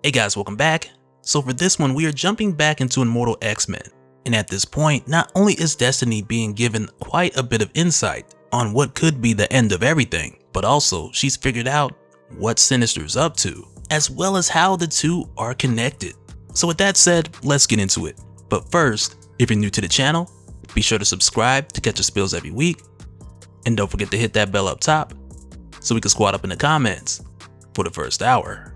Hey guys, welcome back. So for this one, we are jumping back into Immortal X-Men. And at this point, not only is Destiny being given quite a bit of insight on what could be the end of everything, but also she's figured out what Sinister's up to, as well as how the two are connected. So with that said, let's get into it. But first, if you're new to the channel, be sure to subscribe to catch the spills every week. And don't forget to hit that bell up top so we can squad up in the comments for the first hour.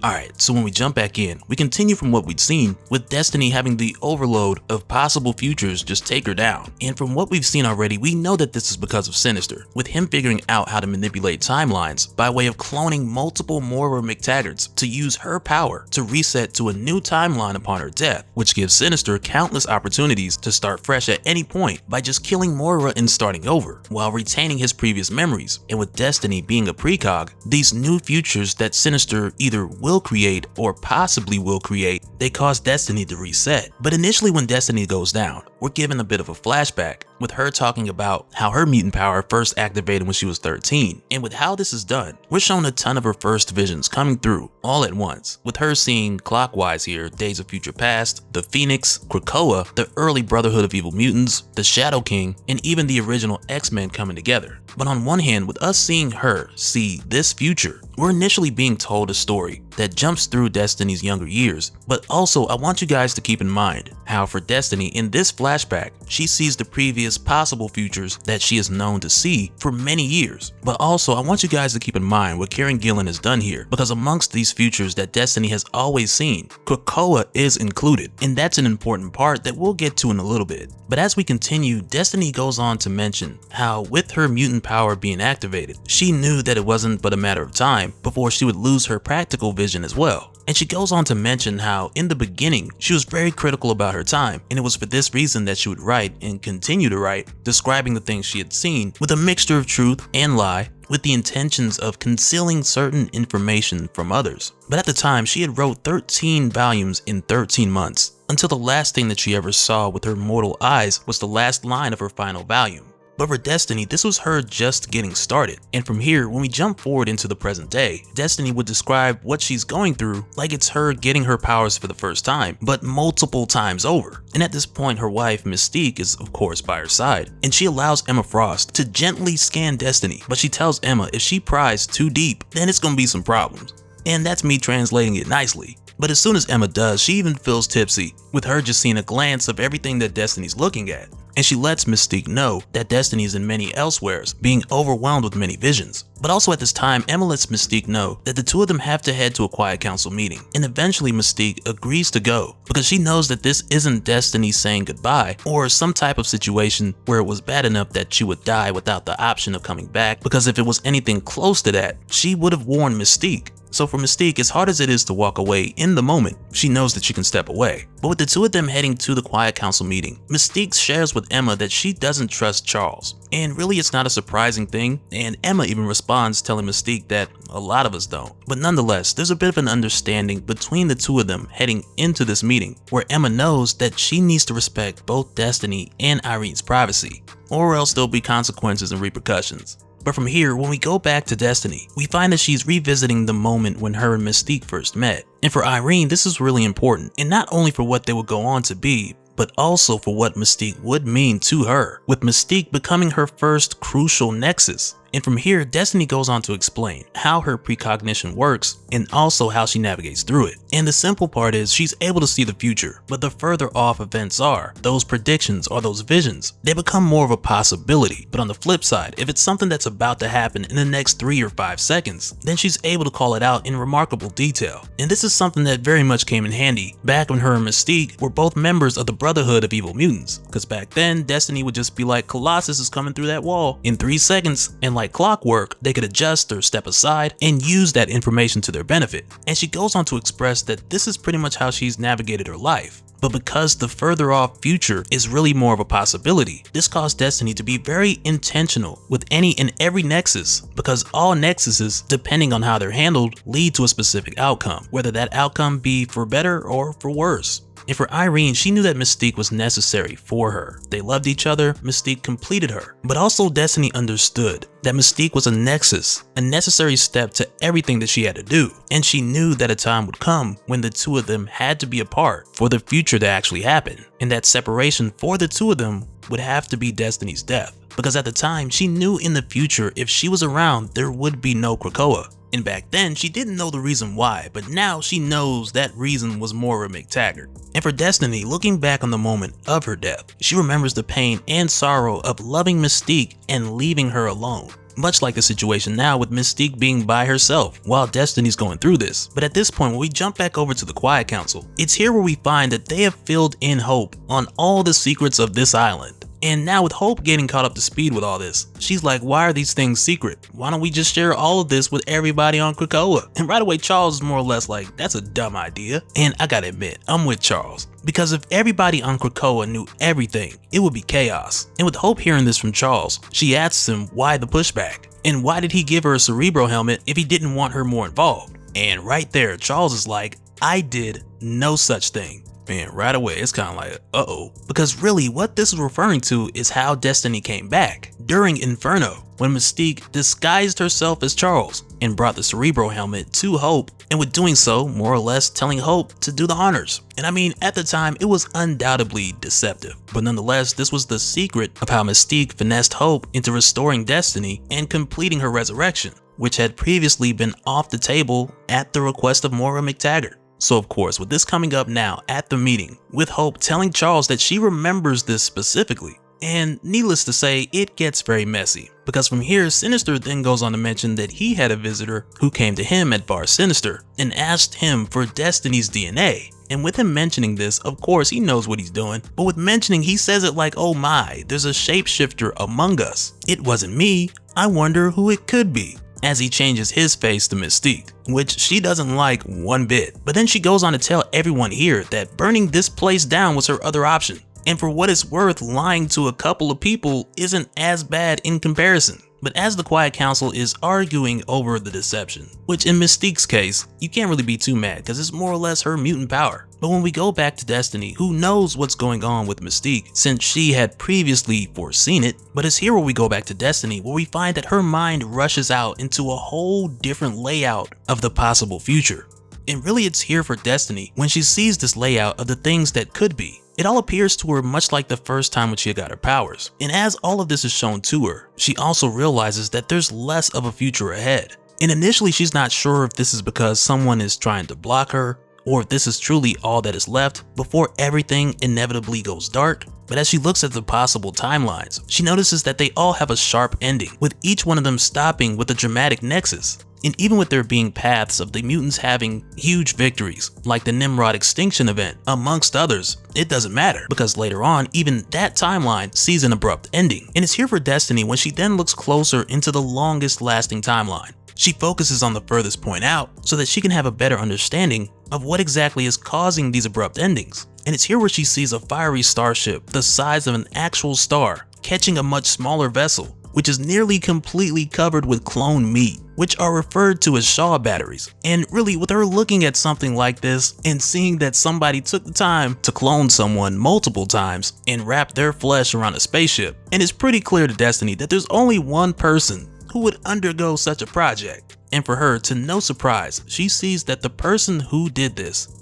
Alright, so when we jump back in, we continue from what we'd seen, with Destiny having the overload of possible futures just take her down. And from what we've seen already, we know that this is because of Sinister, with him figuring out how to manipulate timelines by way of cloning multiple Moira McTaggarts to use her power to reset to a new timeline upon her death, which gives Sinister countless opportunities to start fresh at any point by just killing Moira and starting over, while retaining his previous memories. And with Destiny being a precog, these new futures that Sinister either will create or possibly will create, they cause Destiny to reset. But initially when Destiny goes down, we're given a bit of a flashback, with her talking about how her mutant power first activated when she was 13. And with how this is done, we're shown a ton of her first visions coming through all at once, with her seeing clockwise here Days of Future Past, the Phoenix, Krakoa, the early Brotherhood of Evil Mutants, the Shadow King, and even the original X-Men coming together. But on one hand, with us seeing her see this future, we're initially being told a story that jumps through Destiny's younger years. But also, I want you guys to keep in mind how for Destiny in this flashback, she sees the previous possible futures that she is known to see for many years. But also, I want you guys to keep in mind what Karen Gillan has done here, because amongst these futures that Destiny has always seen, Krakoa is included, and that's an important part that we'll get to in a little bit. But as we continue, Destiny goes on to mention how with her mutant power being activated, she knew that it wasn't but a matter of time before she would lose her practical vision as well. And she goes on to mention how in the beginning she was very critical about her time, and it was for this reason that she would write and continue to write, describing the things she had seen with a mixture of truth and lie, with the intentions of concealing certain information from others. But at the time, she had wrote 13 volumes in 13 months, until the last thing that she ever saw with her mortal eyes was the last line of her final volume. But for Destiny, this was her just getting started. And from here, when we jump forward into the present day, Destiny would describe what she's going through like it's her getting her powers for the first time, but multiple times over. And at this point, her wife, Mystique, is of course by her side, and she allows Emma Frost to gently scan Destiny, but she tells Emma if she pries too deep, then it's gonna be some problems. And that's me translating it nicely. But as soon as Emma does, she even feels tipsy, with her just seeing a glance of everything that Destiny's looking at. And she lets Mystique know that Destiny is in many elsewheres, being overwhelmed with many visions. But also at this time, Emma lets Mystique know that the two of them have to head to a quiet council meeting. And eventually Mystique agrees to go, because she knows that this isn't Destiny saying goodbye, or some type of situation where it was bad enough that she would die without the option of coming back, because if it was anything close to that, she would have warned Mystique. So for Mystique, as hard as it is to walk away in the moment, she knows that she can step away. But with the two of them heading to the quiet council meeting, Mystique shares with Emma that she doesn't trust Charles. And really it's not a surprising thing, and Emma even responds telling Mystique that a lot of us don't. But nonetheless, there's a bit of an understanding between the two of them heading into this meeting, where Emma knows that she needs to respect both Destiny and Irene's privacy, or else there'll be consequences and repercussions. But from here, when we go back to Destiny, we find that she's revisiting the moment when her and Mystique first met. And for Irene, this is really important, and not only for what they would go on to be, but also for what Mystique would mean to her, with Mystique becoming her first crucial nexus. And from here, Destiny goes on to explain how her precognition works and also how she navigates through it. And the simple part is she's able to see the future, but the further off events are, those predictions or those visions, they become more of a possibility. But on the flip side, if it's something that's about to happen in the next 3 or 5 seconds, then she's able to call it out in remarkable detail. And this is something that very much came in handy back when her and Mystique were both members of the Brotherhood of Evil Mutants, because back then Destiny would just be like, Colossus is coming through that wall in 3 seconds, and like clockwork, they could adjust or step aside and use that information to their benefit. And she goes on to express that this is pretty much how she's navigated her life. But because the further off future is really more of a possibility, this caused Destiny to be very intentional with any and every nexus, because all nexuses, depending on how they're handled, lead to a specific outcome, whether that outcome be for better or for worse. And for Irene, she knew that Mystique was necessary for her. They loved each other, Mystique completed her. But also Destiny understood that Mystique was a nexus, a necessary step to everything that she had to do. And she knew that a time would come when the two of them had to be apart for the future to actually happen. And that separation for the two of them would have to be Destiny's death. Because at the time, she knew in the future if she was around, there would be no Krakoa. And back then, she didn't know the reason why, but now she knows that reason was Moira McTaggart. And for Destiny, looking back on the moment of her death, she remembers the pain and sorrow of loving Mystique and leaving her alone. Much like the situation now with Mystique being by herself while Destiny's going through this. But at this point, when we jump back over to the Quiet Council, it's here where we find that they have filled in Hope on all the secrets of this island. And now with Hope getting caught up to speed with all this, she's like, why are these things secret? Why don't we just share all of this with everybody on Krakoa? And right away, Charles is more or less like, that's a dumb idea. And I gotta admit, I'm with Charles. Because if everybody on Krakoa knew everything, it would be chaos. And with Hope hearing this from Charles, she asks him why the pushback? And why did he give her a Cerebro helmet if he didn't want her more involved? And right there, Charles is like, I did no such thing. And right away, it's kind of like, uh-oh. Because really, what this is referring to is how Destiny came back during Inferno, when Mystique disguised herself as Charles and brought the Cerebro helmet to Hope, and with doing so, more or less telling Hope to do the honors. And I mean, at the time, it was undoubtedly deceptive, but nonetheless, this was the secret of how Mystique finessed Hope into restoring Destiny and completing her resurrection, which had previously been off the table at the request of Moira McTaggart. So of course, with this coming up now at the meeting, with Hope telling Charles that she remembers this specifically, and needless to say, it gets very messy. Because from here, Sinister then goes on to mention that he had a visitor who came to him at Bar Sinister and asked him for Destiny's DNA. And with him mentioning this, of course he knows what he's doing, but with mentioning, he says it like, oh my, there's a shapeshifter among us. It wasn't me, I wonder who it could be. As he changes his face to Mystique, which she doesn't like one bit. But then she goes on to tell everyone here that burning this place down was her other option. And for what it's worth, lying to a couple of people isn't as bad in comparison. But as the Quiet Council is arguing over the deception, which in Mystique's case, you can't really be too mad because it's more or less her mutant power. But when we go back to Destiny, who knows what's going on with Mystique since she had previously foreseen it, but it's here where we go back to Destiny where we find that her mind rushes out into a whole different layout of the possible future. And really it's here for Destiny when she sees this layout of the things that could be. It all appears to her much like the first time when she got her powers. And as all of this is shown to her, she also realizes that there's less of a future ahead. And initially she's not sure if this is because someone is trying to block her, or if this is truly all that is left before everything inevitably goes dark. But as she looks at the possible timelines, she notices that they all have a sharp ending, with each one of them stopping with a dramatic nexus. And even with there being paths of the mutants having huge victories, like the Nimrod extinction event, amongst others, it doesn't matter, because later on, even that timeline sees an abrupt ending. And it's here for Destiny when she then looks closer into the longest lasting timeline. She focuses on the furthest point out so that she can have a better understanding of what exactly is causing these abrupt endings. And it's here where she sees a fiery starship the size of an actual star catching a much smaller vessel, which is nearly completely covered with clone meat, which are referred to as Shaw batteries. And really, with her looking at something like this and seeing that somebody took the time to clone someone multiple times and wrap their flesh around a spaceship, and it's pretty clear to Destiny that there's only one person who would undergo such a project. And for her, to no surprise, she sees that the person who did this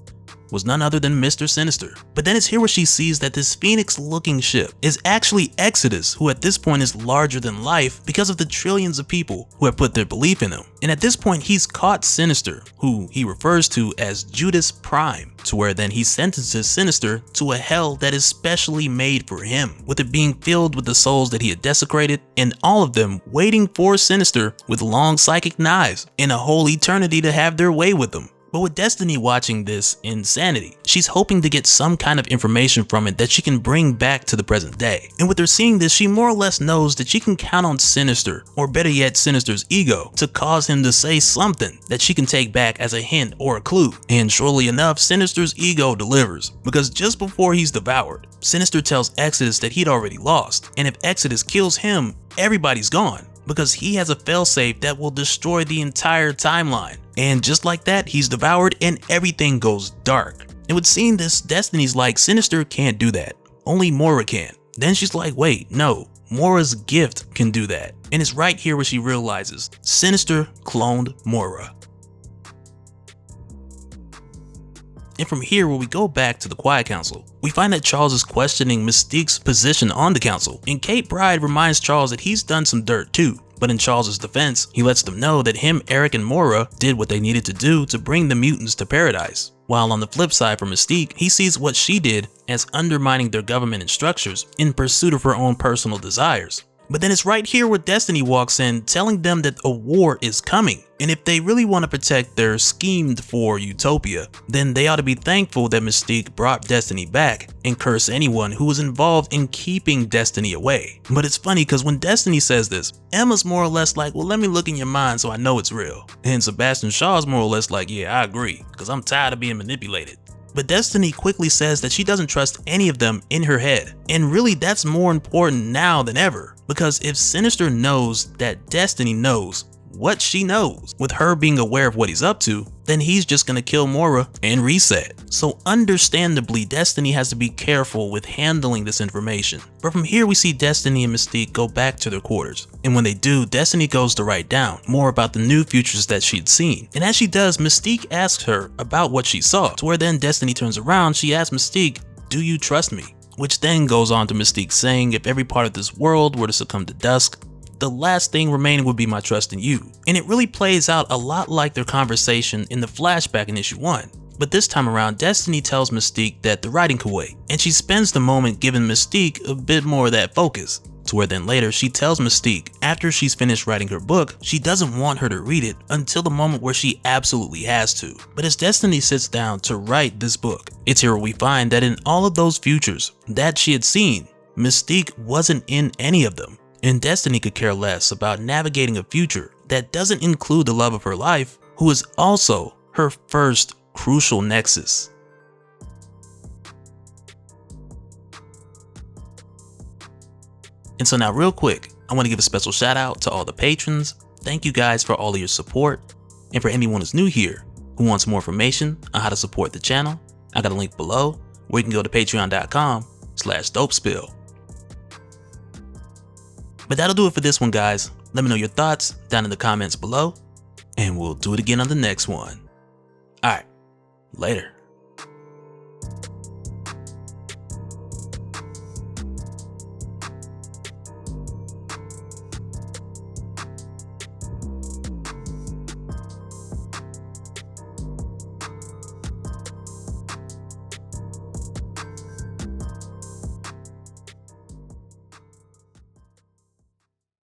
was none other than Mr. Sinister. But then it's here where she sees that this phoenix-looking ship is actually Exodus, who at this point is larger than life because of the trillions of people who have put their belief in him. And at this point, he's caught Sinister, who he refers to as Judas Prime, to where then he sentences Sinister to a hell that is specially made for him, with it being filled with the souls that he had desecrated, and all of them waiting for Sinister with long psychic knives in a whole eternity to have their way with them. But with Destiny watching this insanity, she's hoping to get some kind of information from it that she can bring back to the present day. And with her seeing this, she more or less knows that she can count on Sinister, or better yet Sinister's ego, to cause him to say something that she can take back as a hint or a clue. And surely enough, Sinister's ego delivers, because just before he's devoured, Sinister tells Exodus that he'd already lost, and if Exodus kills him, everybody's gone, because he has a failsafe that will destroy the entire timeline. And just like that, he's devoured and everything goes dark. And with seeing this, Destiny's like, Sinister can't do that. Only Moira can. Then she's like, wait, no, Moira's gift can do that. And it's right here where she realizes Sinister cloned Moira. And from here, where we go back to the Quiet Council, we find that Charles is questioning Mystique's position on the council, and Kate Pryde reminds Charles that he's done some dirt too. But in Charles' defense, he lets them know that him, Eric, and Moira did what they needed to do to bring the mutants to paradise. While on the flip side for Mystique, he sees what she did as undermining their government and structures in pursuit of her own personal desires. But then it's right here where Destiny walks in, telling them that a war is coming, and if they really want to protect their schemed for utopia, then they ought to be thankful that Mystique brought Destiny back and curse anyone who was involved in keeping Destiny away. But it's funny because when Destiny says this, Emma's more or less like, well, let me look in your mind so I know it's real. And Sebastian Shaw's more or less like, yeah, I agree, because I'm tired of being manipulated. But Destiny quickly says that she doesn't trust any of them in her head. And really, that's more important now than ever. Because if Sinister knows that Destiny knows what she knows, with her being aware of what he's up to, then he's just gonna kill Moira and reset. So understandably, Destiny has to be careful with handling this information. But from here, we see Destiny and Mystique go back to their quarters. And when they do, Destiny goes to write down more about the new futures that she'd seen. And as she does, Mystique asks her about what she saw, to where then Destiny turns around, she asks Mystique, do you trust me? Which then goes on to Mystique saying, if every part of this world were to succumb to dusk, the last thing remaining would be my trust in you. And it really plays out a lot like their conversation in the flashback in issue 1. But this time around, Destiny tells Mystique that the writing could wait, and she spends the moment giving Mystique a bit more of that focus. To where then later she tells Mystique after she's finished writing her book, she doesn't want her to read it until the moment where she absolutely has to. But as Destiny sits down to write this book, it's here where we find that in all of those futures that she had seen, Mystique wasn't in any of them. And Destiny could care less about navigating a future that doesn't include the love of her life, who is also her first crucial nexus. And so now real quick, I want to give a special shout out to all the patrons. Thank you guys for all of your support. And for anyone who's new here who wants more information on how to support the channel, I got a link below where you can go to patreon.com/Dopespill. But that'll do it for this one, guys. Let me know your thoughts down in the comments below, and we'll do it again on the next one. Alright, later.